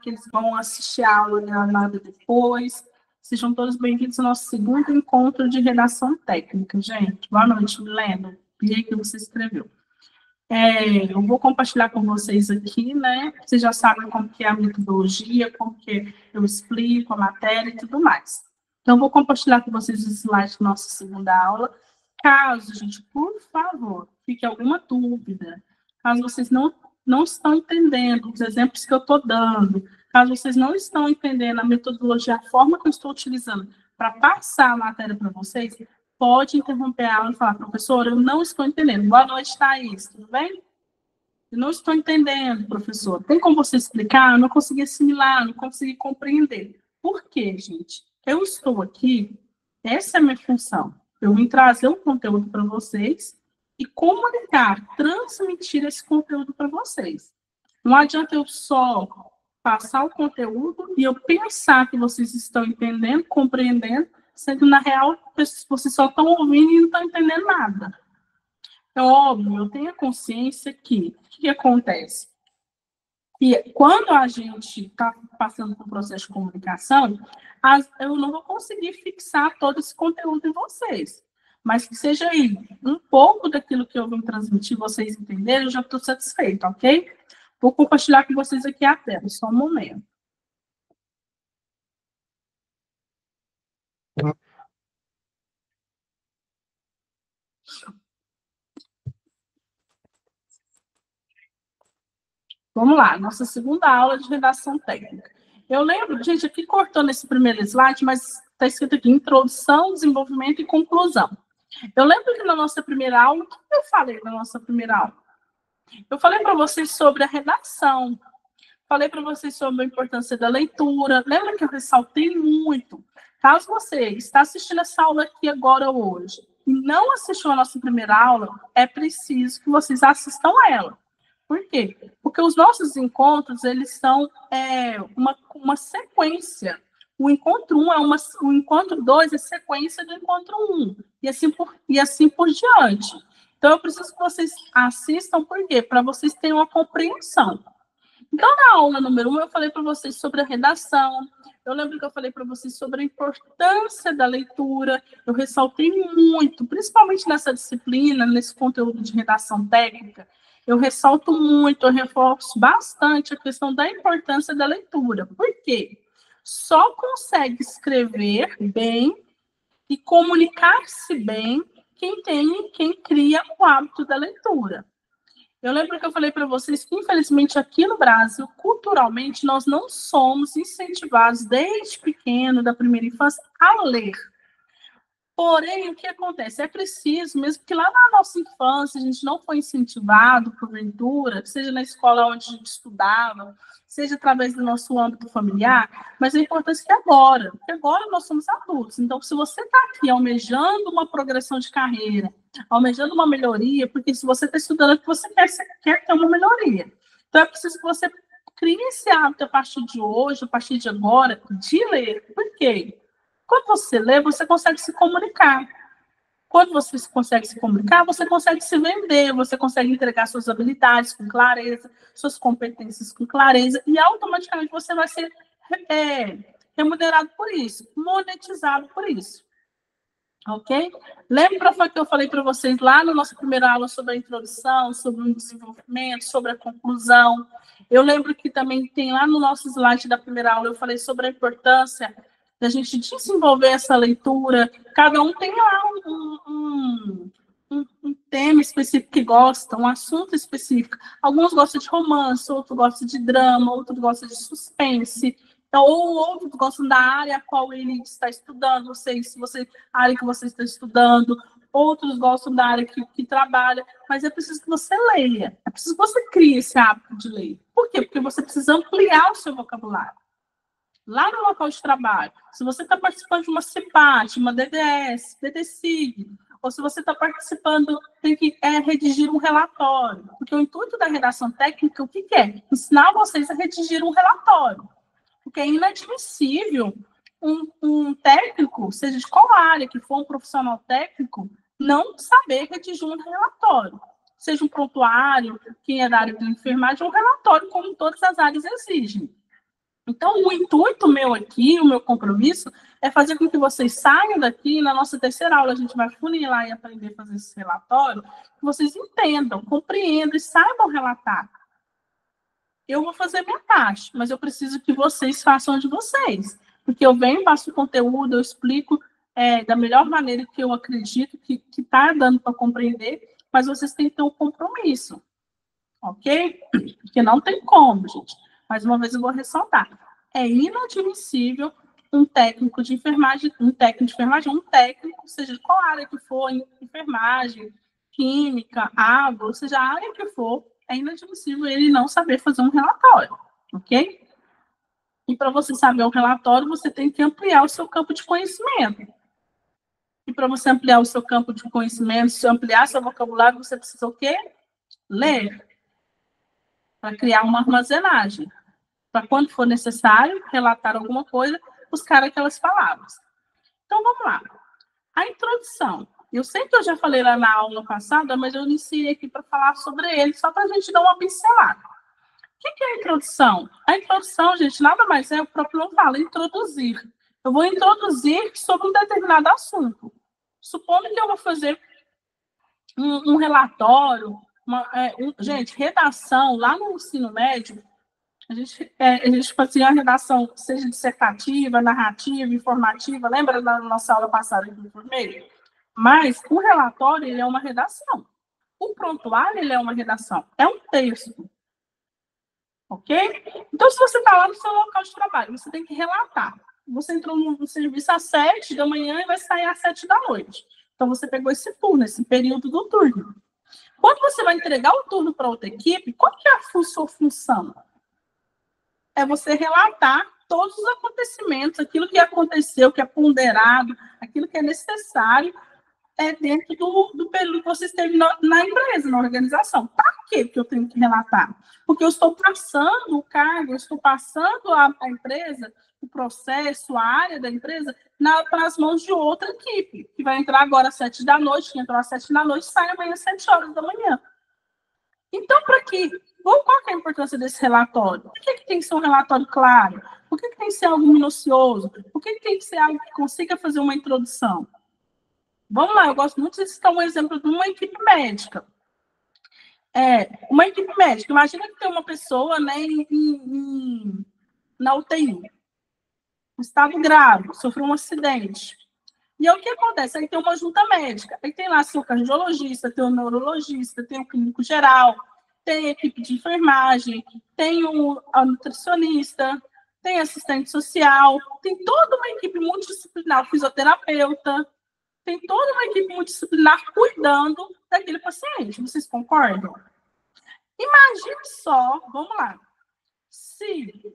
que eles vão assistir a aula gravada depois. Sejam todos bem-vindos ao nosso segundo encontro de redação técnica, gente. Boa noite, Milena. Vi que você escreveu. Eu vou compartilhar com vocês aqui, né? Vocês já sabem como que é a metodologia, como que eu explico a matéria e tudo mais. Então, eu vou compartilhar com vocês os slides da nossa segunda aula. Caso, gente, por favor, fique alguma dúvida, caso vocês não estão entendendo os exemplos que eu estou dando, caso vocês não estão entendendo a metodologia, a forma que eu estou utilizando para passar a matéria para vocês, pode interromper a aula e falar, professora, eu não estou entendendo. Boa noite, Thaís, tudo bem? Eu não estou entendendo, professor. Tem como você explicar? Eu não consegui assimilar, não consegui compreender. Por quê, gente? Eu estou aqui, essa é a minha função. Eu vim trazer um conteúdo para vocês e comunicar, transmitir esse conteúdo para vocês. Não adianta eu só passar o conteúdo e eu pensar que vocês estão entendendo, compreendendo, sendo que, na real, vocês só estão ouvindo e não estão entendendo nada. Então, óbvio, eu tenho a consciência que o que acontece? E quando a gente está passando por um processo de comunicação, eu não vou conseguir fixar todo esse conteúdo em vocês. Mas que seja aí um pouco daquilo que eu vim transmitir, vocês entenderem, eu já estou satisfeita, ok? Vou compartilhar com vocês aqui a tela, só um momento. Vamos lá, nossa segunda aula de redação técnica. Eu lembro, gente, aqui cortou nesse primeiro slide, mas está escrito aqui, introdução, desenvolvimento e conclusão. Eu lembro que na nossa primeira aula, o que eu falei na nossa primeira aula? Eu falei para vocês sobre a redação, falei para vocês sobre a importância da leitura. Lembra que eu ressaltei muito? Caso você está assistindo essa aula aqui agora hoje e não assistiu a nossa primeira aula, é preciso que vocês assistam a ela. Por quê? Porque os nossos encontros, eles são uma sequência. O encontro 1 o encontro 2 é sequência do encontro 1, e assim por diante. Então, eu preciso que vocês assistam, por quê? Para vocês terem uma compreensão. Então, na aula número 1, eu falei para vocês sobre a redação, eu lembro que eu falei para vocês sobre a importância da leitura, eu ressaltei muito, principalmente nessa disciplina, nesse conteúdo de redação técnica, eu ressalto muito, eu reforço bastante a questão da importância da leitura. Por quê? Só consegue escrever bem e comunicar-se bem quem cria o hábito da leitura. Eu lembro que eu falei para vocês que, infelizmente, aqui no Brasil, culturalmente, nós não somos incentivados desde pequeno, da primeira infância, a ler. Porém, o que acontece? É preciso, mesmo que lá na nossa infância a gente não foi incentivado, porventura, seja na escola onde a gente estudava, seja através do nosso âmbito familiar, mas é importante que agora, porque agora nós somos adultos. Então, se você está aqui almejando uma progressão de carreira, almejando uma melhoria, porque se você está estudando é porque você quer ter uma melhoria. Então, é preciso que você crie esse hábito a partir de hoje, a partir de agora, de ler. Por quê? Quando você lê, você consegue se comunicar. Quando você consegue se comunicar, você consegue se vender, você consegue entregar suas habilidades com clareza, suas competências com clareza, e automaticamente você vai ser remunerado por isso, monetizado por isso. Ok? Lembra que eu falei para vocês lá na nossa primeira aula sobre a introdução, sobre o desenvolvimento, sobre a conclusão? Eu lembro que também tem lá no nosso slide da primeira aula, eu falei sobre a importância da gente desenvolver essa leitura. Cada um tem lá um tema específico que gosta, um assunto específico. Alguns gostam de romance, outros gostam de drama, outros gostam de suspense, ou outros gostam da área a qual ele está estudando, a área que você está estudando, outros gostam da área que trabalha, mas é preciso que você leia, é preciso que você crie esse hábito de ler. Por quê? Porque você precisa ampliar o seu vocabulário. Lá no local de trabalho, se você está participando de uma CEPAT, uma DDS, DDCIG, ou se você está participando, tem que redigir um relatório. Porque o intuito da redação técnica, o que é? Ensinar vocês a redigir um relatório. Porque é inadmissível um técnico, seja de qual área que for um profissional técnico, não saber redigir um relatório. Seja um prontuário, quem é da área de enfermagem, um relatório, como todas as áreas exigem. Então, o intuito meu aqui, o meu compromisso, é fazer com que vocês saiam daqui. Na nossa terceira aula, a gente vai funilar e aprender a fazer esse relatório, que vocês entendam, compreendam e saibam relatar. Eu vou fazer minha parte, mas eu preciso que vocês façam a de vocês. Porque eu venho, passo o conteúdo, eu explico da melhor maneira que eu acredito que está dando para compreender, mas vocês têm que ter um compromisso, ok? Porque não tem como, gente. Mais uma vez eu vou ressaltar. É inadmissível um técnico de enfermagem, um técnico, seja qual área que for, enfermagem, química, água, ou seja, a área que for, é inadmissível ele não saber fazer um relatório, ok? E para você saber um relatório, você tem que ampliar o seu campo de conhecimento. E para você ampliar o seu campo de conhecimento, se ampliar seu vocabulário, você precisa o quê? Ler. Para criar uma armazenagem. Para quando for necessário, relatar alguma coisa, buscar aquelas palavras. Então, vamos lá. A introdução. Eu sei que eu já falei lá na aula passada, mas eu iniciei aqui para falar sobre ele, só para a gente dar uma pincelada. O que é a introdução? A introdução, gente, nada mais é, o próprio nome fala, introduzir. Eu vou introduzir sobre um determinado assunto. Supondo que eu vou fazer um relatório, gente, redação, lá no ensino médio, a gente fazia uma redação, seja dissertativa, narrativa, informativa, lembra da nossa aula passada que eu informei? Mas o relatório, ele é uma redação. O prontuário, ele é uma redação. É um texto. Ok? Então, se você está lá no seu local de trabalho, você tem que relatar. Você entrou no serviço às 7 da manhã e vai sair às 7 da noite. Então, você pegou esse turno, esse período do turno. Quando você vai entregar o turno para outra equipe, qual que é a sua função? É você relatar todos os acontecimentos, aquilo que aconteceu, que é ponderado, aquilo que é necessário dentro do período que você esteve na empresa, na organização. Para quê que eu tenho que relatar? Porque eu estou passando o cargo, eu estou passando a empresa, o processo, a área da empresa, para as mãos de outra equipe, que vai entrar agora às 7 da noite, que entrou às 7 da noite, sai amanhã às 7 horas da manhã. Então, para quê? Qual é a importância desse relatório? Por que tem que ser um relatório claro? Por que tem que ser algo minucioso? Por que tem que ser algo que consiga fazer uma introdução? Vamos lá, eu gosto muito de citar um exemplo de uma equipe médica. Uma equipe médica, imagina que tem uma pessoa, né, na UTI, um estado grave, sofreu um acidente. E aí o que acontece? Aí tem uma junta médica, aí tem lá seu cardiologista, tem o neurologista, tem o clínico geral, tem a equipe de enfermagem, tem a nutricionista, tem assistente social, tem toda uma equipe multidisciplinar, fisioterapeuta, tem toda uma equipe multidisciplinar cuidando daquele paciente. Vocês concordam? Imagine só, vamos lá, se,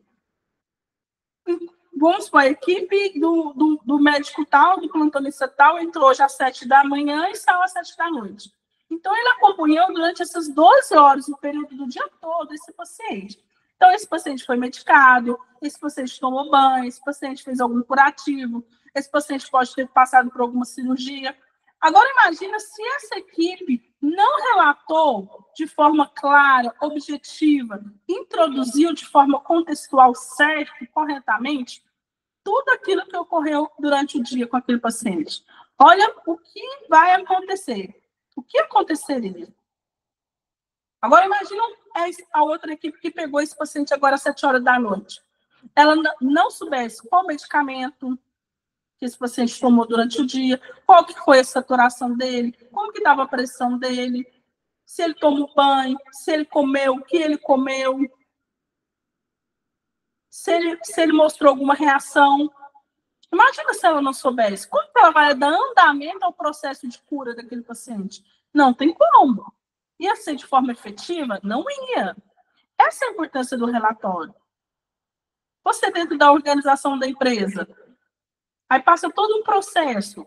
vamos supor, a equipe do médico tal, do plantonista tal, entrou já às 7 da manhã e saiu às 7 da noite. Então, ele acompanhou durante essas 12 horas, o período do dia todo, esse paciente. Então, esse paciente foi medicado, esse paciente tomou banho, esse paciente fez algum curativo, esse paciente pode ter passado por alguma cirurgia. Agora, imagina se essa equipe não relatou de forma clara, objetiva, introduziu de forma contextual certa e corretamente tudo aquilo que ocorreu durante o dia com aquele paciente. Olha o que vai acontecer. O que aconteceria? Agora, imagina a outra equipe que pegou esse paciente agora às 7 horas da noite. Ela não soubesse qual medicamento que esse paciente tomou durante o dia, qual que foi a saturação dele, como que estava a pressão dele, se ele tomou banho, se ele comeu, o que ele comeu, se ele mostrou alguma reação. Imagina se ela não soubesse. Como que ela vai dar andamento ao processo de cura daquele paciente? Não tem como. Ia ser de forma efetiva? Não ia. Essa é a importância do relatório. Você dentro da organização da empresa, aí passa todo um processo.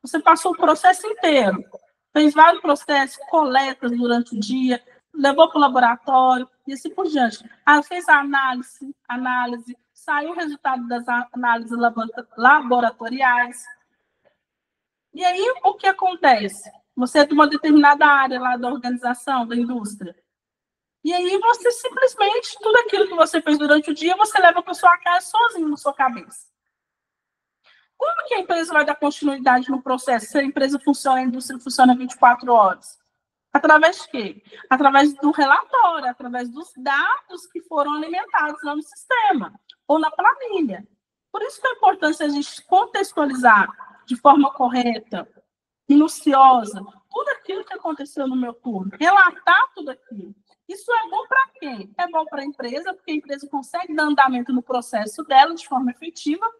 Você passou o processo inteiro. Fez vários processos, coletas durante o dia, levou para o laboratório, e assim por diante. Aí fez a análise, saiu o resultado das análises laboratoriais. E aí, o que acontece? Você é de uma determinada área lá da organização, da indústria. E aí você simplesmente, tudo aquilo que você fez durante o dia, você leva para sua casa sozinho na sua cabeça. Como que a empresa vai dar continuidade no processo se a empresa funciona, a indústria funciona 24 horas? Através de quê? Através do relatório, através dos dados que foram alimentados lá no sistema ou na planilha. Por isso que é importante a gente contextualizar de forma correta, minuciosa, tudo aquilo que aconteceu no meu turno, relatar tudo aquilo. Isso é bom para quem? É bom para a empresa, porque a empresa consegue dar andamento no processo dela de forma efetiva.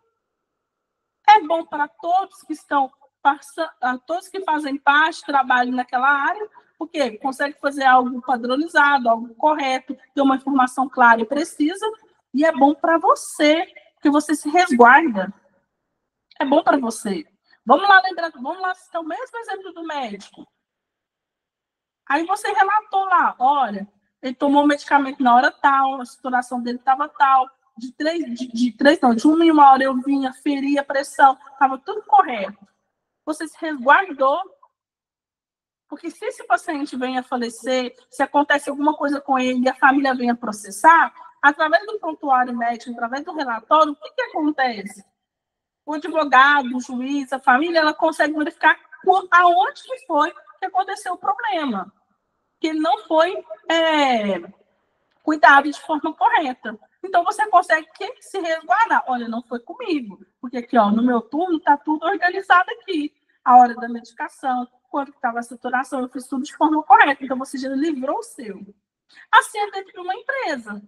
É bom para todos que estão todos que fazem parte, trabalham naquela área, porque consegue fazer algo padronizado, algo correto, ter uma informação clara e precisa, e é bom para você, porque você se resguarda. É bom para você. Vamos lá citar o mesmo exemplo do médico. Aí você relatou lá, olha, ele tomou o medicamento na hora tal, a saturação dele estava tal, de 1 em 1 hora eu vinha, feria a pressão, estava tudo correto. Você se resguardou, porque se esse paciente venha a falecer, se acontece alguma coisa com ele e a família venha processar, através do prontuário médico, através do relatório, o que acontece? O advogado, o juiz, a família, ela consegue verificar aonde que foi que aconteceu o problema, que ele não foi cuidado de forma correta. Então, você consegue se resguardar. Olha, não foi comigo, porque aqui, ó, no meu turno, está tudo organizado aqui. A hora da medicação, quando estava a saturação, eu fiz tudo de forma correta. Então, você já livrou o seu. Assim é dentro de uma empresa.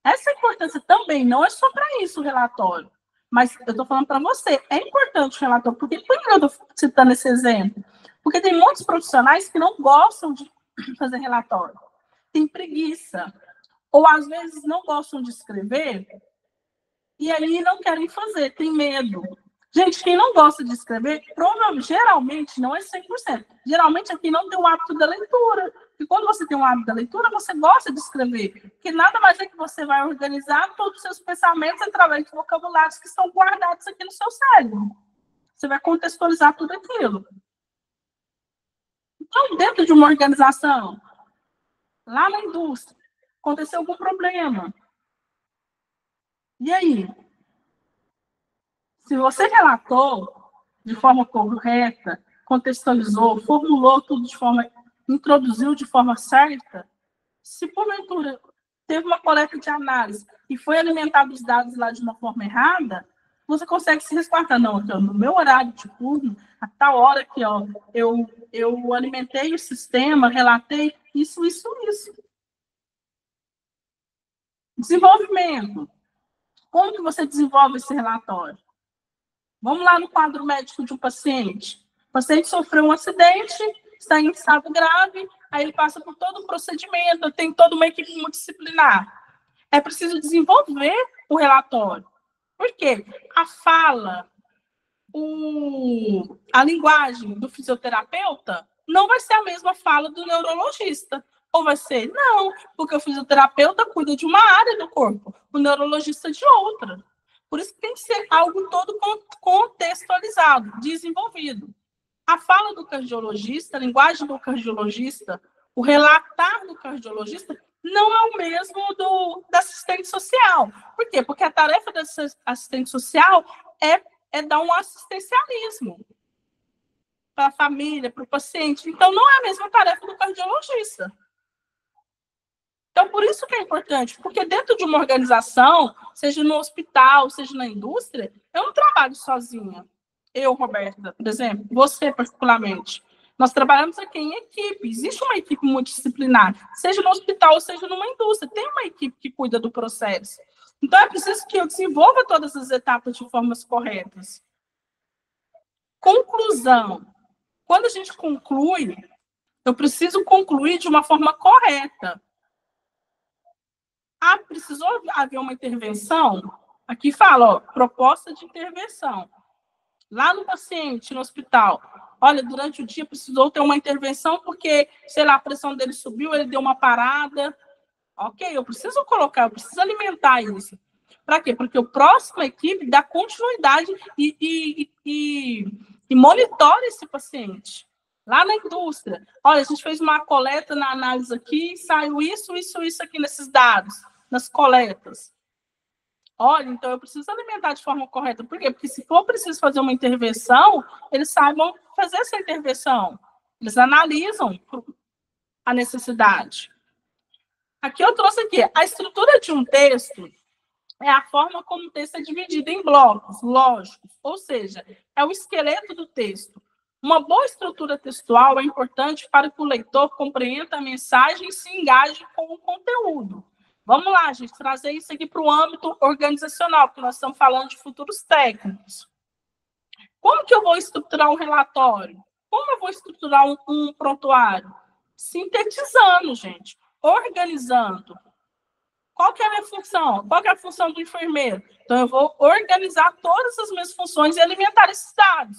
Essa importância também não é só para isso o relatório. Mas eu estou falando para você, é importante o relatório. Por que eu estou citando esse exemplo? Porque tem muitos profissionais que não gostam de fazer relatório. Tem preguiça. Ou, às vezes, não gostam de escrever e aí não querem fazer, tem medo. Gente, quem não gosta de escrever, geralmente, não é 100%. Geralmente, aqui não tem o hábito da leitura. E quando você tem um hábito da leitura, você gosta de escrever. Porque nada mais é que você vai organizar todos os seus pensamentos através de vocabulários que estão guardados aqui no seu cérebro. Você vai contextualizar tudo aquilo. Então, dentro de uma organização, lá na indústria, aconteceu algum problema. E aí? Se você relatou de forma correta, contextualizou, formulou tudo de forma, introduziu de forma certa, se porventura teve uma coleta de análise e foi alimentado os dados lá de uma forma errada, você consegue se resguardar. Não, então, no meu horário de turno, a tal hora que ó, eu alimentei o sistema, relatei isso. Desenvolvimento. Como que você desenvolve esse relatório? Vamos lá no quadro médico de um paciente. O paciente sofreu um acidente, está em estado grave, aí ele passa por todo o procedimento, tem toda uma equipe multidisciplinar. É preciso desenvolver o relatório. Por quê? A fala, a linguagem do fisioterapeuta não vai ser a mesma fala do neurologista. Ou vai ser? Não, porque o fisioterapeuta cuida de uma área do corpo, o neurologista de outra. Por isso que tem que ser algo todo contextualizado, desenvolvido. A fala do cardiologista, a linguagem do cardiologista, o relatar do cardiologista não é o mesmo da assistente social. Por quê? Porque a tarefa da assistente social é dar um assistencialismo para a família, para o paciente. Então, não é a mesma tarefa do cardiologista. Então, por isso que é importante, porque dentro de uma organização, seja no hospital, seja na indústria, eu não trabalho sozinha. Eu, Roberta, por exemplo, você particularmente. Nós trabalhamos aqui em equipe, existe uma equipe multidisciplinar, seja no hospital, seja numa indústria, tem uma equipe que cuida do processo. Então, é preciso que eu desenvolva todas as etapas de formas corretas. Conclusão. Quando a gente conclui, eu preciso concluir de uma forma correta. Precisou haver uma intervenção? Aqui fala, ó, proposta de intervenção. Lá no paciente, no hospital, olha, durante o dia precisou ter uma intervenção porque, sei lá, a pressão dele subiu, ele deu uma parada. Ok, eu preciso alimentar isso. Para quê? Porque o próximo equipe dá continuidade e monitora esse paciente. Lá na indústria, olha, a gente fez uma coleta na análise aqui, saiu isso aqui nesses dados, nas coletas. Olha, então eu preciso alimentar de forma correta. Por quê? Porque se for preciso fazer uma intervenção, eles saibam fazer essa intervenção. Eles analisam a necessidade. Aqui eu trouxe aqui, a estrutura de um texto é a forma como o texto é dividido em blocos lógicos, ou seja, é o esqueleto do texto. Uma boa estrutura textual é importante para que o leitor compreenda a mensagem e se engaje com o conteúdo. Vamos lá, gente, trazer isso aqui para o âmbito organizacional, porque nós estamos falando de futuros técnicos. Como que eu vou estruturar um relatório? Como eu vou estruturar um prontuário? Sintetizando, gente, organizando. Qual que é a minha função? Qual que é a função do enfermeiro? Então, eu vou organizar todas as minhas funções e alimentar esses dados.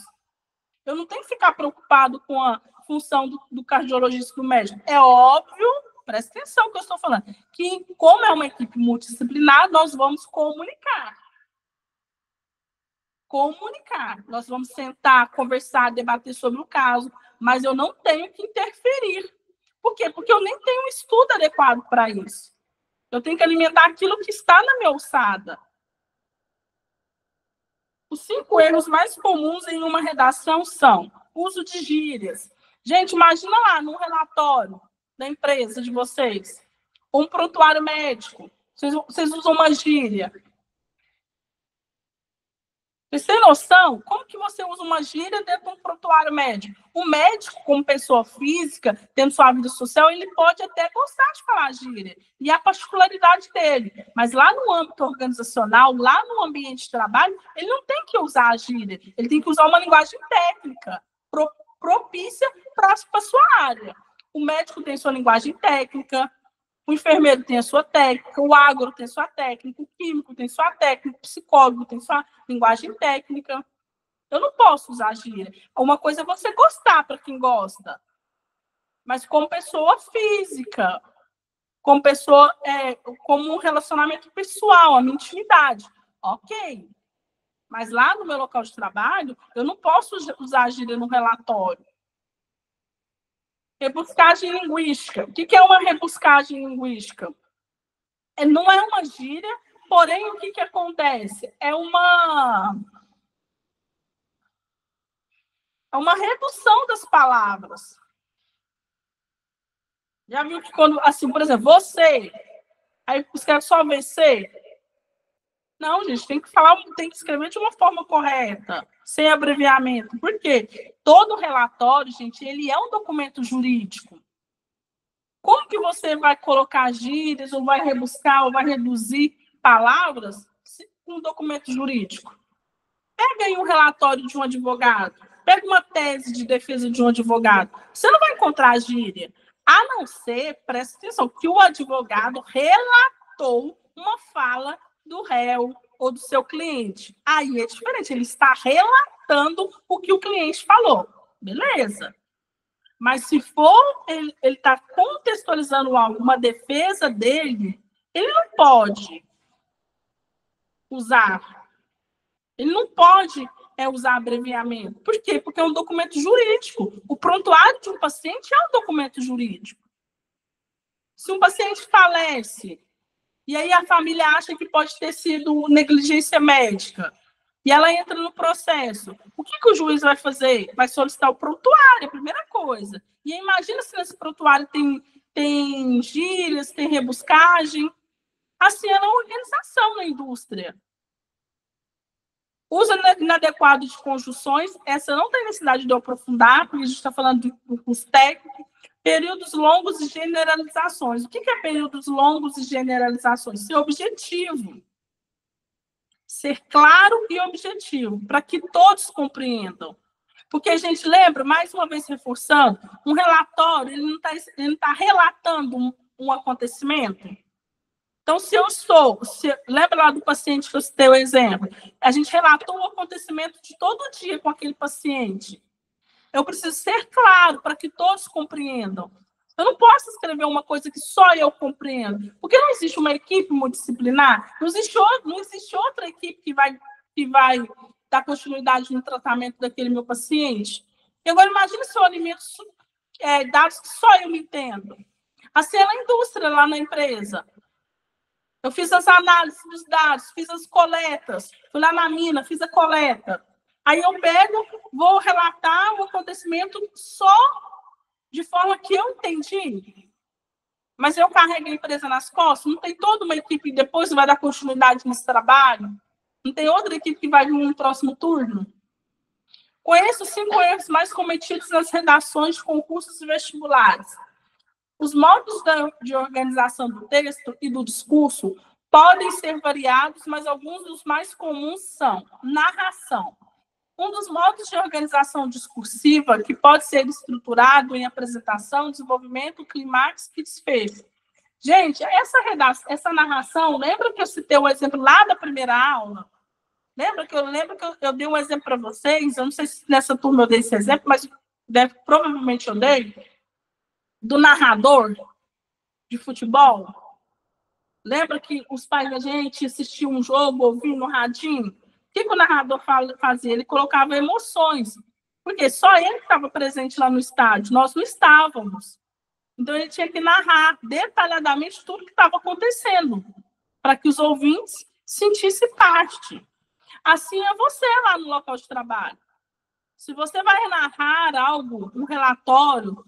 Eu não tenho que ficar preocupado com a função do cardiologista e do médico. É óbvio, presta atenção no que eu estou falando, que como é uma equipe multidisciplinar, nós vamos comunicar. Nós vamos sentar, conversar, debater sobre o caso, mas eu não tenho que interferir. Por quê? Porque eu nem tenho um estudo adequado para isso. Eu tenho que alimentar aquilo que está na minha alçada. Os 5 erros mais comuns em uma redação são uso de gírias. Gente, imagina lá, num relatório da empresa de vocês, um prontuário médico, vocês usam uma gíria. Vocês têm noção? Como que você usa uma gíria dentro de um prontuário médico? O médico, como pessoa física, tendo sua vida social, ele pode até gostar de falar gíria. E a particularidade dele. Mas lá no âmbito organizacional, lá no ambiente de trabalho, ele não tem que usar a gíria. Ele tem que usar uma linguagem técnica, propícia para a sua área. O médico tem sua linguagem técnica, o enfermeiro tem a sua técnica, o agro tem sua técnica, o químico tem sua técnica, o psicólogo tem sua linguagem técnica. Eu não posso usar gíria. Uma coisa é você gostar para quem gosta, mas como pessoa física, como pessoa, como um relacionamento pessoal, a minha intimidade. Ok. Mas lá no meu local de trabalho, eu não posso usar gíria no relatório. Rebuscagem linguística. O que é uma rebuscagem linguística? Não é uma gíria, porém, o que acontece? É uma redução das palavras. Já viu que quando, assim, por exemplo, você, aí os caras só VC? Não, gente, tem que escrever de uma forma correta, sem abreviamento. Por quê? Todo relatório, gente, ele é um documento jurídico. Como que você vai colocar gírias, ou vai rebuscar, ou vai reduzir palavras com um documento jurídico? Pega aí um relatório de um advogado, pega uma tese de defesa de um advogado. Você não vai encontrar gíria, a não ser, presta atenção, que o advogado relatou uma fala do réu ou do seu cliente. Aí é diferente, ele está relatando o que o cliente falou. Beleza. Mas se for, ele está contextualizando algo, uma defesa dele, ele não pode usar. Ele não pode usar abreviamento. Por quê? Porque é um documento jurídico. O prontuário de um paciente é um documento jurídico. Se um paciente falece, e aí a família acha que pode ter sido negligência médica, e ela entra no processo, o que o juiz vai fazer? Vai solicitar o prontuário, a primeira coisa. E aí, imagina se nesse prontuário tem gírias, tem rebuscagem. Assim é na organização na indústria. Uso inadequado de conjunções, essa não tem necessidade de eu aprofundar, porque a gente está falando de curso técnico. Períodos longos e generalizações. O que é períodos longos e generalizações? Ser objetivo. Ser claro e objetivo, para que todos compreendam. Porque a gente lembra, mais uma vez reforçando, um relatório, ele não está relatando um acontecimento. Então, lembra lá do paciente que eu citei o exemplo? A gente relatou o acontecimento de todo dia com aquele paciente. Eu preciso ser claro para que todos compreendam. Eu não posso escrever uma coisa que só eu compreendo, porque não existe uma equipe multidisciplinar, não existe outra equipe que vai dar continuidade no tratamento daquele meu paciente. E agora, imagine se eu alimento dados que só eu me entendo. Assim é na indústria, lá na empresa. Eu fiz as análises dos dados, fiz as coletas, fui lá na mina, fiz a coleta. Aí eu pego, vou relatar o acontecimento só de forma que eu entendi. Mas eu carrego a empresa nas costas, não tem toda uma equipe que depois vai dar continuidade nesse trabalho? Não tem outra equipe que vai vir no próximo turno? Conheço os 5 erros mais cometidos nas redações de concursos e vestibulares. Os modos de organização do texto e do discurso podem ser variados, mas alguns dos mais comuns são narração. Um dos modos de organização discursiva que pode ser estruturado em apresentação, desenvolvimento, clímax e desfecho. Gente, essa narração, lembra que eu citei o exemplo lá da primeira aula? Lembra que eu dei um exemplo para vocês? Eu não sei se nessa turma eu dei esse exemplo, mas provavelmente eu dei, do narrador de futebol. Lembra que os pais da gente assistiam um jogo, ouvindo no radinho? O que o narrador fazia? Ele colocava emoções, porque só ele estava presente lá no estádio, nós não estávamos. Então, ele tinha que narrar detalhadamente tudo que estava acontecendo, para que os ouvintes sentissem parte. Assim é você lá no local de trabalho. Se você vai narrar algo, um relatório,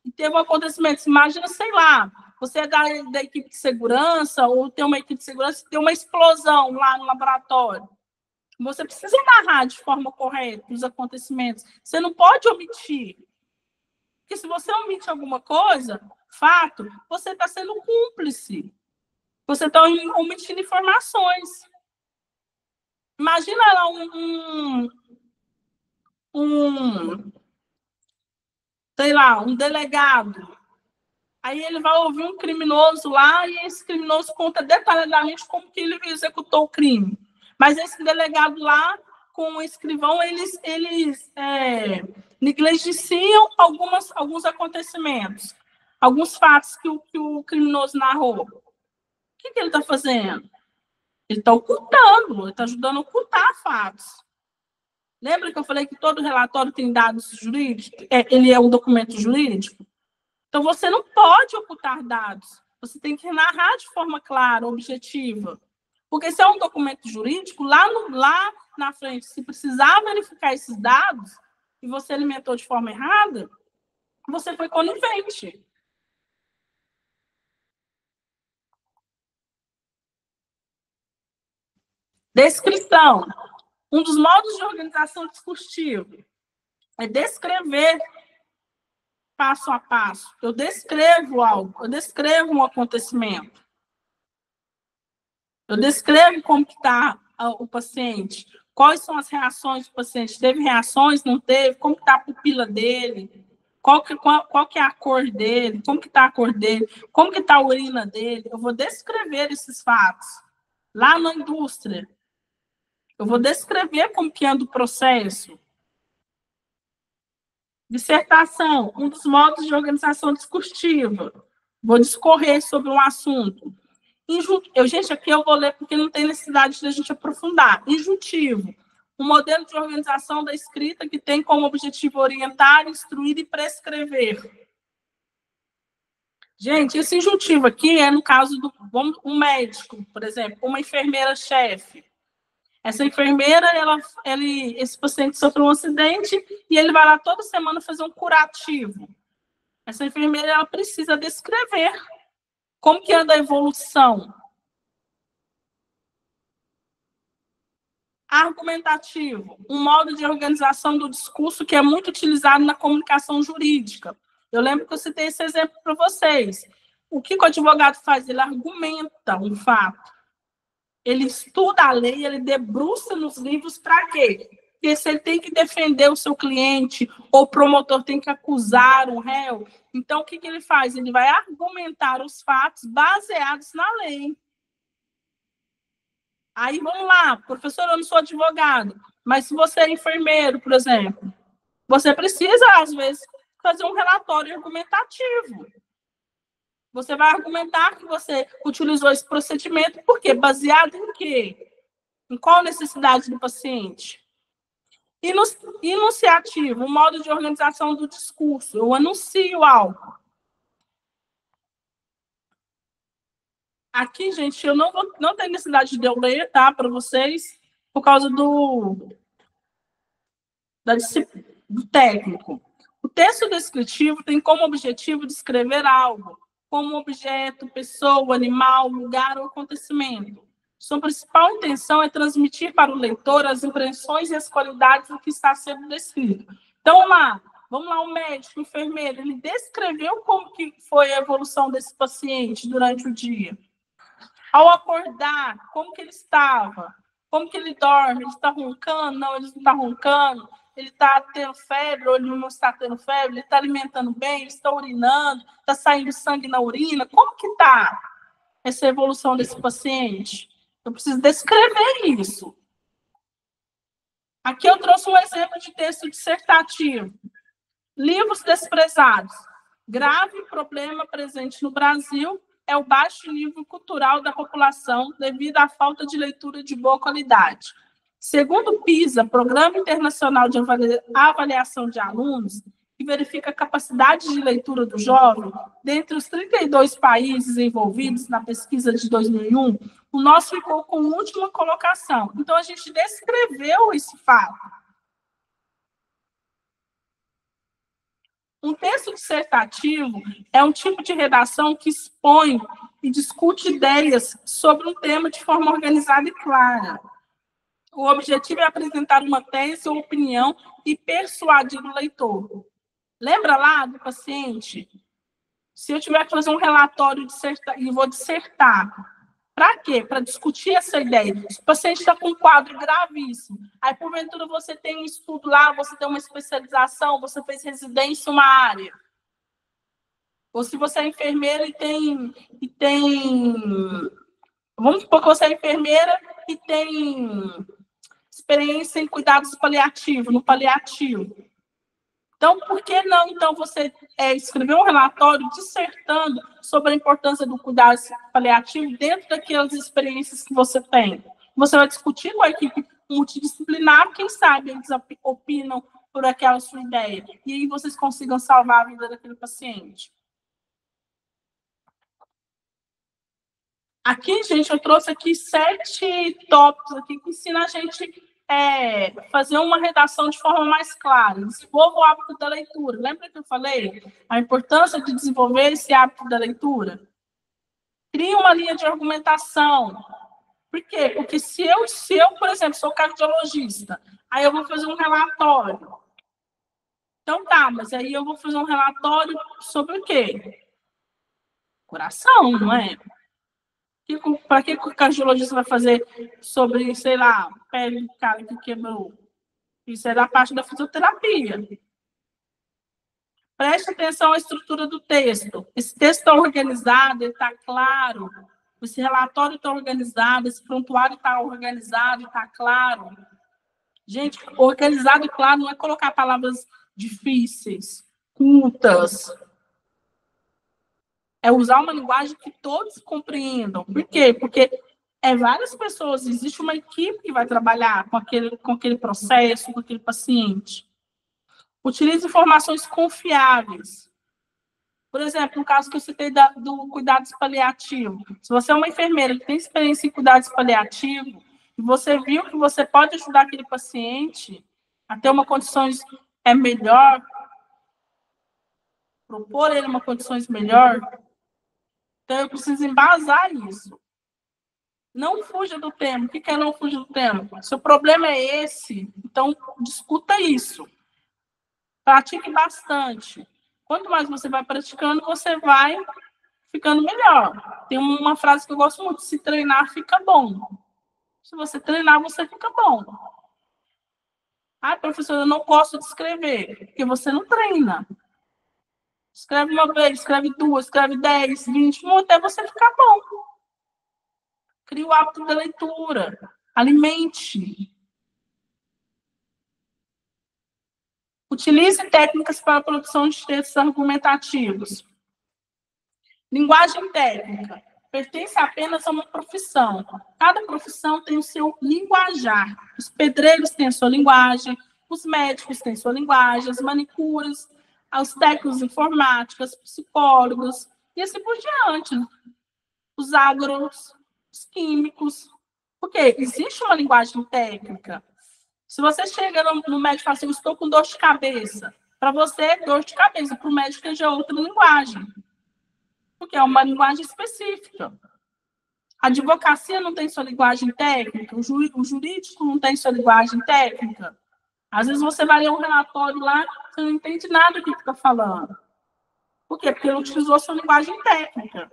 e teve um acontecimento, imagina, sei lá, você é da equipe de segurança, ou tem uma equipe de segurança e tem uma explosão lá no laboratório. Você precisa narrar de forma correta os acontecimentos. Você não pode omitir. Porque se você omite alguma coisa, fato, você está sendo cúmplice. Você está omitindo informações. Imagina lá sei lá, um delegado. Aí ele vai ouvir um criminoso lá e esse criminoso conta detalhadamente como que ele executou o crime. Mas esse delegado lá, com o escrivão, eles negligenciam alguns acontecimentos, alguns fatos que o criminoso narrou. O que ele está fazendo? Ele está ocultando, ele está ajudando a ocultar fatos. Lembra que eu falei que todo relatório tem dados jurídicos? Ele é um documento jurídico? Então, você não pode ocultar dados. Você tem que narrar de forma clara, objetiva. Porque se é um documento jurídico, lá na frente, se precisar verificar esses dados e você alimentou de forma errada, você foi conivente. Descrição. Um dos modos de organização discursiva é descrever passo a passo. Eu descrevo algo, eu descrevo um acontecimento. Eu descrevo como está o paciente, quais são as reações do paciente. Teve reações, não teve? Como está a pupila dele? Qual que é a cor dele? Como que está a cor dele? Como que está a urina dele? Eu vou descrever esses fatos. Lá na indústria, eu vou descrever como que anda o processo. Dissertação, um dos modos de organização discursiva. Vou discorrer sobre um assunto. Gente, aqui eu vou ler porque não tem necessidade de a gente aprofundar. Injuntivo, um modelo de organização da escrita que tem como objetivo orientar, instruir e prescrever. Gente, esse injuntivo aqui é no caso do um médico, por exemplo, uma enfermeira-chefe. Essa enfermeira, esse paciente sofreu um acidente e ele vai lá toda semana fazer um curativo. Essa enfermeira, ela precisa descrever como que anda a evolução. Argumentativo, um modo de organização do discurso que é muito utilizado na comunicação jurídica. Eu lembro que eu citei esse exemplo para vocês. O que o advogado faz? Ele argumenta um fato. Ele estuda a lei, ele debruça nos livros para quê? Porque se ele tem que defender o seu cliente, ou o promotor tem que acusar o réu, então o que ele faz? Ele vai argumentar os fatos baseados na lei. Aí, vamos lá, professor, eu não sou advogado, mas se você é enfermeiro, por exemplo, você precisa, às vezes, fazer um relatório argumentativo. Você vai argumentar que você utilizou esse procedimento, por quê? Baseado em quê? Em qual necessidade do paciente? Enunciativo, o modo de organização do discurso. Eu anuncio algo. Aqui, gente, eu não tenho necessidade de eu ler, tá, para vocês, por causa do técnico. O texto descritivo tem como objetivo descrever algo, como objeto, pessoa, animal, lugar ou acontecimento. Sua principal intenção é transmitir para o leitor as impressões e as qualidades do que está sendo descrito. Então, vamos lá, o médico, o enfermeiro, ele descreveu como que foi a evolução desse paciente durante o dia. Ao acordar, como que ele estava? Como que ele dorme? Ele está roncando? Não, ele não está roncando. Ele está tendo febre ou ele não está tendo febre? Ele está alimentando bem? Ele está urinando? Está saindo sangue na urina? Como que está essa evolução desse paciente? Eu preciso descrever isso. Aqui eu trouxe um exemplo de texto dissertativo. Livros desprezados. Grave problema presente no Brasil é o baixo nível cultural da população devido à falta de leitura de boa qualidade. Segundo o PISA, Programa Internacional de Avaliação de Alunos, que verifica a capacidade de leitura do jovem, dentre os 32 países envolvidos na pesquisa de 2001, o nosso ficou com última colocação. Então, a gente descreveu esse fato. Um texto dissertativo é um tipo de redação que expõe e discute ideias sobre um tema de forma organizada e clara. O objetivo é apresentar uma tese ou opinião e persuadir o leitor. Lembra lá do paciente? Se eu tiver que fazer um relatório e vou dissertar, para quê? Para discutir essa ideia. Se o paciente está com um quadro gravíssimo, aí, porventura, você tem um estudo lá, você tem uma especialização, você fez residência em uma área. Ou se você é enfermeira e tem... Vamos supor que você é enfermeira e tem experiência em cuidados paliativos, no paliativo. Então, por que não, então, você escrever um relatório dissertando sobre a importância do cuidado paliativo dentro daquelas experiências que você tem? Você vai discutir com a equipe multidisciplinar, quem sabe eles opinam por aquela sua ideia, e aí vocês consigam salvar a vida daquele paciente. Aqui, gente, eu trouxe aqui 7 tópicos aqui que ensinam a gente fazer uma redação de forma mais clara. Desenvolva o hábito da leitura. Lembra que eu falei a importância de desenvolver esse hábito da leitura? Crie uma linha de argumentação. Por quê? Porque se eu, por exemplo, sou cardiologista, aí eu vou fazer um relatório. Então tá, mas aí eu vou fazer um relatório sobre o quê? Coração, não é? Para que o cardiologista vai fazer sobre, sei lá, pele do cara que quebrou? Isso é da parte da fisioterapia. Preste atenção à estrutura do texto. Esse texto está organizado, ele está claro. Esse relatório está organizado, esse prontuário está organizado, está claro. Gente, organizado e claro não é colocar palavras difíceis, cultas. É usar uma linguagem que todos compreendam. Por quê? Porque várias pessoas, existe uma equipe que vai trabalhar com aquele processo, com aquele paciente. Utilize informações confiáveis. Por exemplo, no caso que eu citei do cuidados paliativos. Se você é uma enfermeira que tem experiência em cuidados paliativos, e você viu que você pode ajudar aquele paciente a ter uma condições melhor, propor ele uma condições melhor, então eu preciso embasar isso. Não fuja do tema. O que é não fugir do tema? Se o problema é esse, então discuta isso. Pratique bastante. Quanto mais você vai praticando, você vai ficando melhor. Tem uma frase que eu gosto muito: se treinar, fica bom. Se você treinar, você fica bom. Ah, professora, eu não gosto de escrever, porque você não treina. Escreve uma vez, escreve 2, escreve 10, 20, até você ficar bom. Crie o hábito da leitura. Alimente. Utilize técnicas para a produção de textos argumentativos. Linguagem técnica. Pertence apenas a uma profissão. Cada profissão tem o seu linguajar. Os pedreiros têm a sua linguagem, Os médicos têm sua linguagem, as manicures, os técnicos informáticos, os psicólogos, e assim por diante. Os agrônomos, os químicos. Porque existe uma linguagem técnica. Se você chega no médico e fala assim, eu estou com dor de cabeça, para você é dor de cabeça, para o médico é já outra linguagem. Porque é uma linguagem específica. A advocacia não tem sua linguagem técnica, o jurídico não tem sua linguagem técnica. Às vezes você vai ler um relatório lá, você não entende nada do que está falando. Por quê? Porque ele utilizou sua linguagem técnica.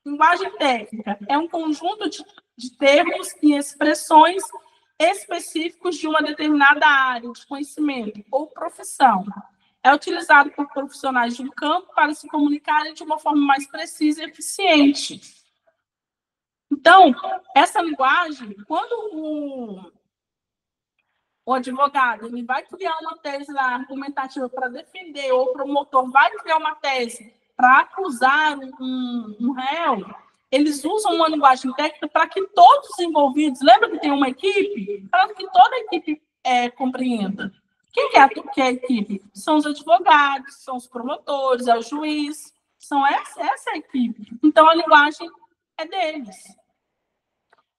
Linguagem técnica é um conjunto de termos e expressões específicos de uma determinada área de conhecimento ou profissão. É utilizado por profissionais de um campo para se comunicarem de uma forma mais precisa e eficiente. Então, essa linguagem, quando o advogado ele vai criar uma tese lá, argumentativa para defender, ou o promotor vai criar uma tese para acusar um réu, eles usam uma linguagem técnica para que todos os envolvidos, lembra que tem uma equipe? Para que toda a equipe compreenda. Quem que é a equipe? São os advogados, são os promotores, é o juiz, são essa é a equipe. Então, a linguagem é deles.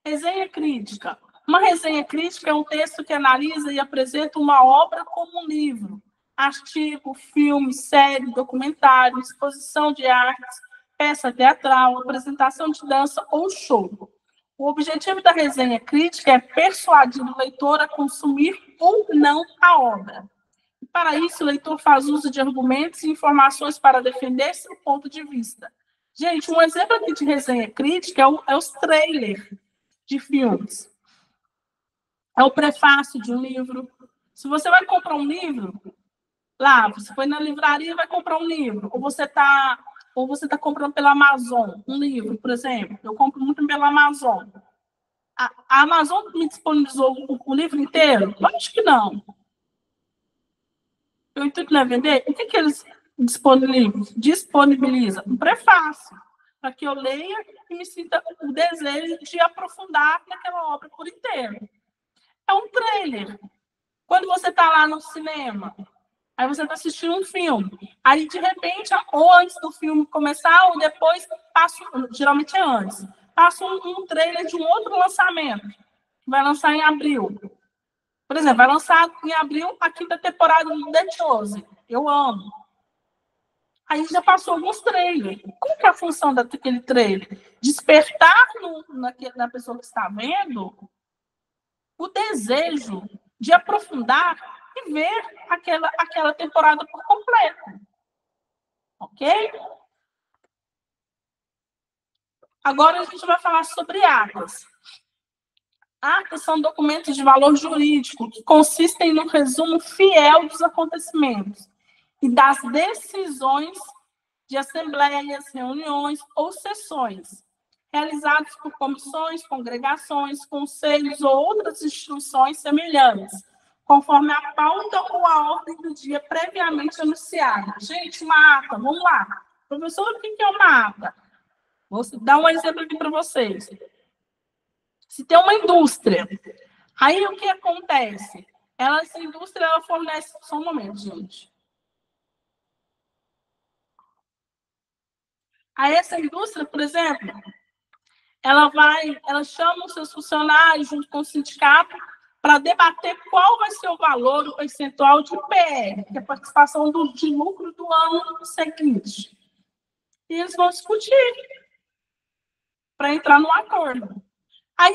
Resenha crítica. Uma resenha crítica é um texto que analisa e apresenta uma obra como um livro, artigo, filme, série, documentário, exposição de artes, peça teatral, apresentação de dança ou show. O objetivo da resenha crítica é persuadir o leitor a consumir ou não a obra. E para isso, o leitor faz uso de argumentos e informações para defender seu ponto de vista. Gente, um exemplo aqui de resenha crítica é os trailers de filmes. É o prefácio de um livro. Se você vai comprar um livro, lá, você foi na livraria e vai comprar um livro, ou você tá comprando pela Amazon um livro, por exemplo. Eu compro muito pela Amazon. A Amazon me disponibilizou o livro inteiro? Eu acho que não. O intuito não é vender? O que eles disponibilizam? Um prefácio, para que eu leia e me sinta o desejo de aprofundar naquela obra por inteiro. É um trailer. Quando você está lá no cinema, aí você está assistindo um filme, aí de repente, ou antes do filme começar, ou depois, geralmente é antes, passa um trailer de um outro lançamento, que vai lançar em abril. Por exemplo, vai lançar em abril a 5ª temporada do The Chosen. Eu amo. Aí já passou alguns trailers. Qual que é a função daquele trailer? Despertar na pessoa que está vendo o desejo de aprofundar e ver aquela temporada por completo. Ok? Agora a gente vai falar sobre atas. Atas são documentos de valor jurídico que consistem no resumo fiel dos acontecimentos e das decisões de assembleias, reuniões ou sessões, realizados por comissões, congregações, conselhos ou outras instituições semelhantes, conforme a pauta ou a ordem do dia previamente anunciada. Gente, uma ata, vamos lá. Professor, o que é uma ata? Vou dar um exemplo aqui para vocês. Se tem uma indústria, aí o que acontece? Essa indústria ela fornece... Só um momento, gente. Aí essa indústria, por exemplo, ela chama os seus funcionários junto com o sindicato para debater qual vai ser o valor, o percentual de PR, que é a participação de lucro do ano seguinte. E eles vão discutir para entrar num acordo. Aí,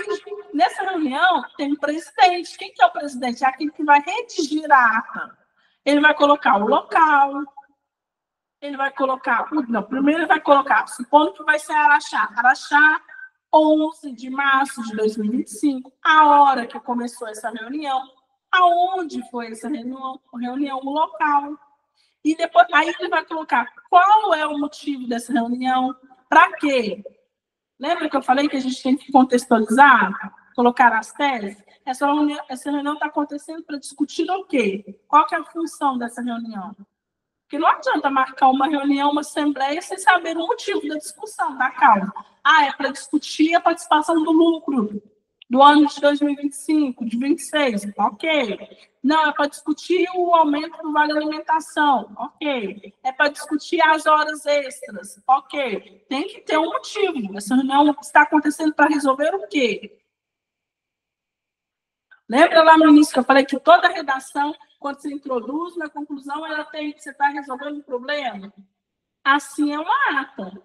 nessa reunião, tem um presidente. Quem que é o presidente? É aquele que vai redigir a ata. Ele vai colocar o local, ele vai colocar... Não, primeiro ele vai colocar, supondo que vai ser Araxá. Araxá, 11 de março de 2025, a hora que começou essa reunião, aonde foi essa reunião, o local. E depois, aí ele vai colocar qual é o motivo dessa reunião, para quê? Lembra que eu falei que a gente tem que contextualizar, colocar as teses? Essa reunião está acontecendo para discutir o quê? Qual que é a função dessa reunião? Porque não adianta marcar uma reunião, uma assembleia, sem saber o motivo da discussão, da causa. É para discutir a participação do lucro do ano de 2025, de 26, ok. Não, é para discutir o aumento do vale alimentação, ok. É para discutir as horas extras, ok. Tem que ter um motivo. Essa reunião está acontecendo para resolver o quê? Lembra lá no início que eu falei que toda redação, quando você introduz na conclusão, ela tem que você está resolvendo um problema? Assim é uma ata.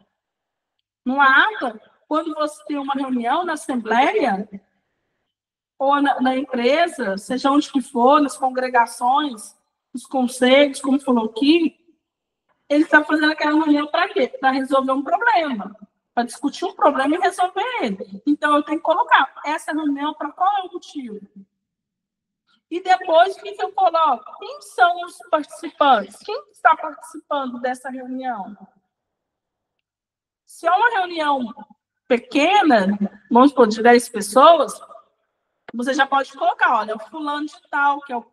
Numa ata, quando você tem uma reunião na assembleia, ou na empresa, seja onde que for, nas congregações, nos conselhos, como falou aqui, ele está fazendo aquela reunião para quê? Para resolver um problema, para discutir um problema e resolver ele. Então, eu tenho que colocar essa reunião para qual é o motivo? E depois, o que eu coloco? Quem são os participantes? Quem está participando dessa reunião? Se é uma reunião pequena, vamos supor, de 10 pessoas, você já pode colocar, olha, o fulano de tal, que é o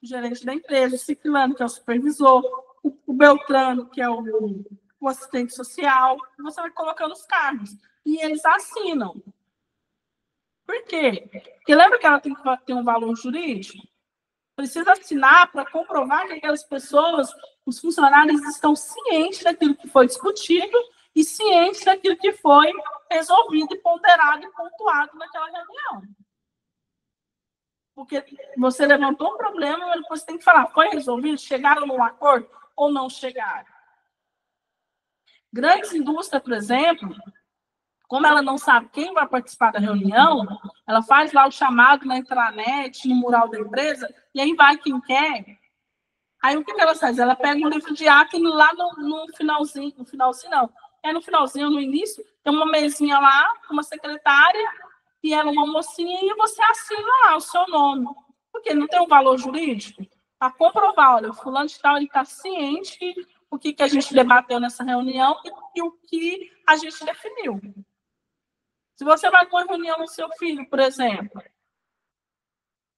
gerente da empresa, o ciclano, que é o supervisor, o beltrano, que é o assistente social, você vai colocando os cargos. E eles assinam. Por quê? Porque lembra que ela tem que ter um valor jurídico? Precisa assinar para comprovar que aquelas pessoas, os funcionários, estão cientes daquilo que foi discutido e cientes daquilo que foi resolvido, e ponderado e pontuado naquela reunião. Porque você levantou um problema, mas depois você tem que falar, foi resolvido? Chegaram num acordo ou não chegaram? Grandes indústrias, por exemplo, como ela não sabe quem vai participar da reunião, ela faz lá o chamado na intranet, no mural da empresa, e aí vai quem quer. Aí o que ela faz? Ela pega um livro de ato e lá no finalzinho, no finalzinho não, no finalzinho, no início, tem uma mesinha lá, uma secretária, e ela uma mocinha, e você assina lá o seu nome. Porque não tem um valor jurídico? Para comprovar, olha, o fulano de tal, ele está ciente que o que a gente debateu nessa reunião e o que a gente definiu. Se você vai com uma reunião no seu filho, por exemplo,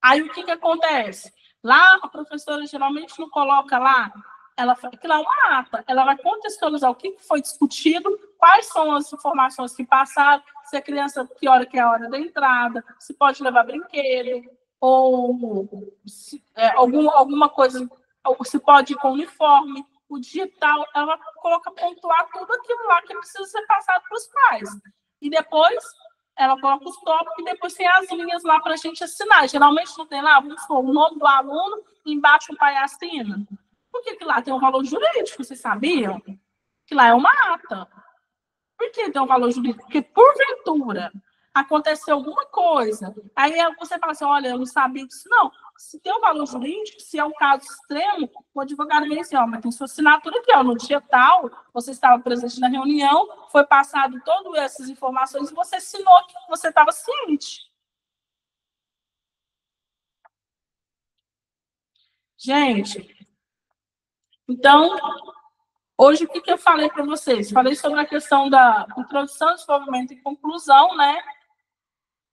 aí o que acontece? Lá, a professora geralmente não coloca lá, ela fala que lá é uma ata, ela vai contextualizar o que foi discutido, quais são as informações que passaram, se a criança, que hora que é a hora da entrada, se pode levar brinquedo, ou se, alguma coisa, ou se pode ir com uniforme, o digital, ela coloca pontuar tudo aquilo lá que precisa ser passado para os pais. E depois ela coloca os tópicos e depois tem as linhas lá para a gente assinar. Geralmente não tem lá, vamos supor, o nome do aluno, embaixo o pai assina. Por que lá tem um valor jurídico, vocês sabiam? Que lá é uma ata. Por que tem um valor jurídico? Porque, porventura, aconteceu alguma coisa, aí você fala assim, olha, eu não sabia disso. Não, se tem um valor jurídico, se é um caso extremo, o advogado vem assim, ó, mas tem sua assinatura aqui, ó, no dia tal, você estava presente na reunião, foi passado todas essas informações e você assinou que você estava ciente. Gente, então, hoje o que eu falei para vocês? Falei sobre a questão da introdução, desenvolvimento e conclusão, né?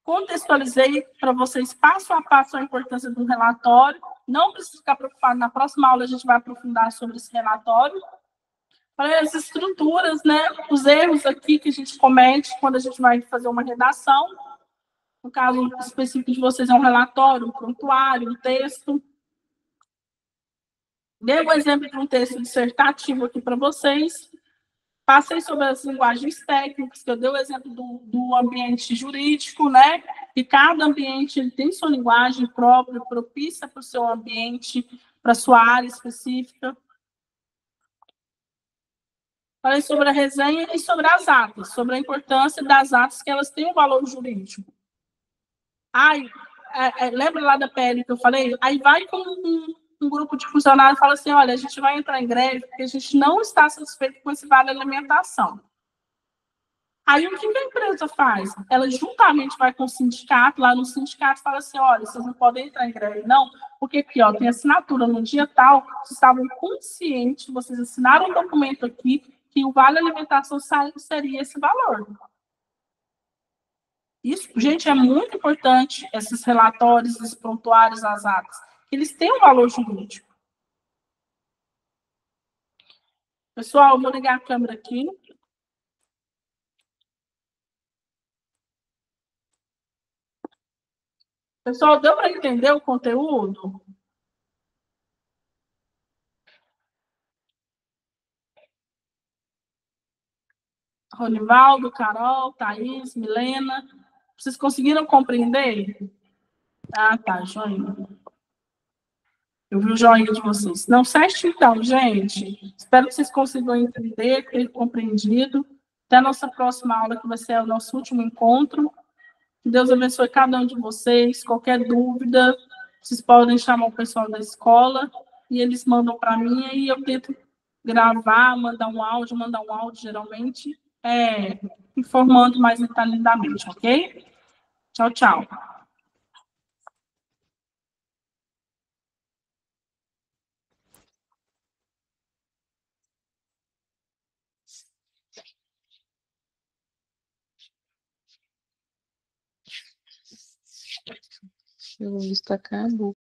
Contextualizei para vocês passo a passo a importância do relatório. Não precisa ficar preocupado, na próxima aula a gente vai aprofundar sobre esse relatório. Falei as estruturas, né? Os erros aqui que a gente comete quando a gente vai fazer uma redação. No caso específico de vocês é um relatório, um prontuário, um texto. Dei um exemplo de um texto dissertativo aqui para vocês. Passei sobre as linguagens técnicas, que eu dei o exemplo do ambiente jurídico, né? E cada ambiente ele tem sua linguagem própria, propícia para o seu ambiente, para a sua área específica. Falei sobre a resenha e sobre as atas, sobre a importância das atas, que elas têm um valor jurídico. Ai, lembra lá da PL que eu falei? Aí vai com um grupo de funcionários e fala assim, olha, a gente vai entrar em greve porque a gente não está satisfeito com esse vale alimentação. Aí, o que a empresa faz? Ela juntamente vai com o sindicato, lá no sindicato, fala assim, olha, vocês não podem entrar em greve, não, porque aqui, ó, tem assinatura no dia tal, vocês estavam conscientes, vocês assinaram um documento aqui, que o vale alimentação seria esse valor. Isso, gente, é muito importante, esses relatórios, esses prontuários, as atas, eles têm um valor jurídico. Pessoal, eu vou ligar a câmera aqui. Pessoal, deu para entender o conteúdo? Ronivaldo, Carol, Thaís, Milena, vocês conseguiram compreender? Ah, tá, joinha. Eu vi o joinha de vocês. Não, certo então, gente. Espero que vocês consigam entender, ter compreendido. Até a nossa próxima aula, que vai ser o nosso último encontro. Que Deus abençoe cada um de vocês. Qualquer dúvida, vocês podem chamar o pessoal da escola e eles mandam para mim e eu tento gravar, mandar um áudio geralmente, informando mais detalhadamente, ok? Tchau, tchau. Pelo visto, acabou.